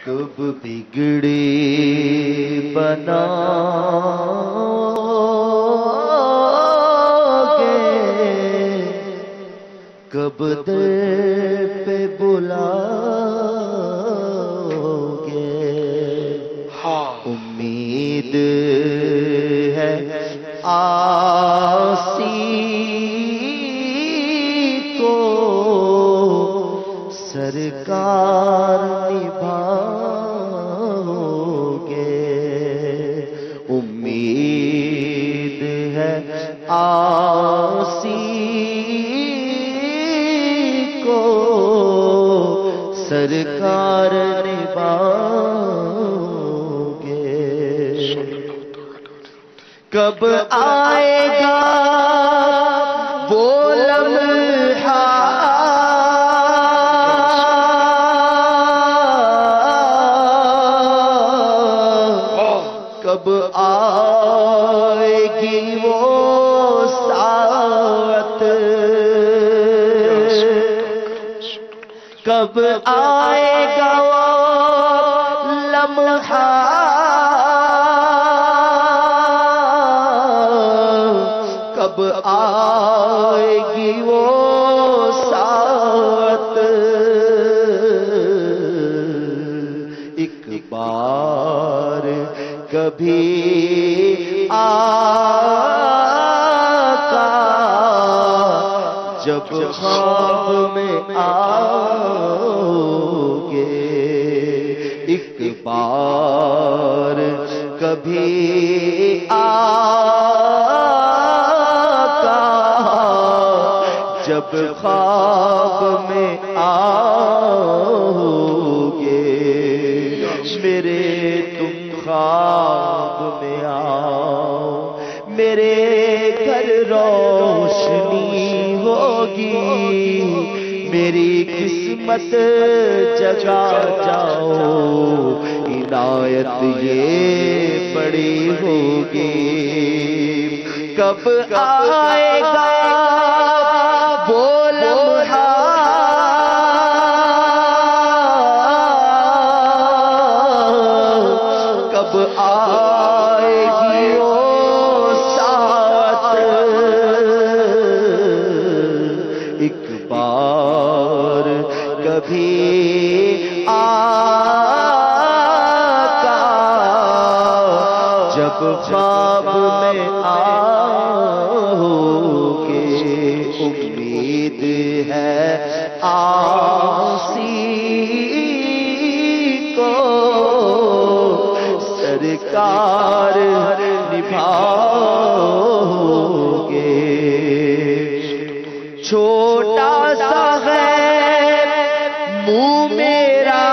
کب بگڑی بناؤگے کب در پہ بلاؤگے امید ہے آسی کو سرکار نبھاؤگے امید ہے آسی کو سرکار نبھاؤگے کب آئے گا وہ لمحہ کب آئے گی وہ ساعت کب آئے گا وہ لمحہ کب آئے گی وہ ساعت ایک بار کبھی آقا جب خواب میں آؤگے ایک بار کبھی آقا جب خواب میں آؤگے میرے تم خواب میں آؤ میرے گھر روشنی ہوگی میری قسمت جگا جاؤ عنایت یہ بڑی ہوگی کب آئے گا وہ لمحہ کب آئے گی وہ ساعت ایک بار کبھی آقا جب خواب میں آؤگے امید ہے آسی کو سرکار نبھاؤگے چھوٹا سا ہے منہ میرا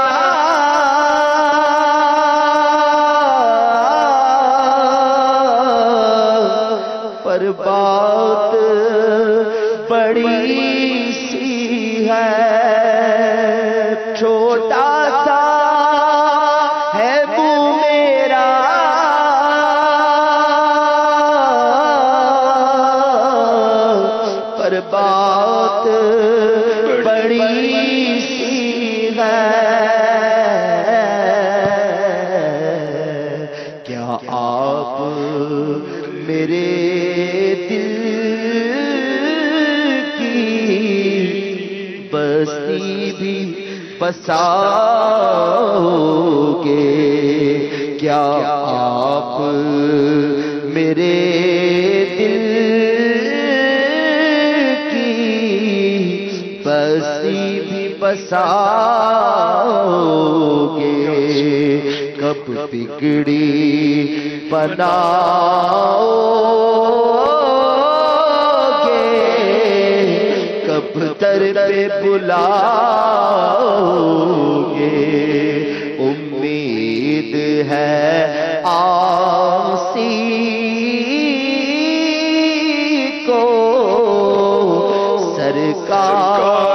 پر بات بڑی سی ہے چھوٹا سا ہے منہ میرا پر بات بڑی سی ہے کیا آپ میرے دل کی بستی بھی بساؤگے کیا آپ میرے دل کی بستی بھی بساؤگے کب بگڑی بناؤگے کب در پہ بلاؤگے امید ہے آسی کو سرکار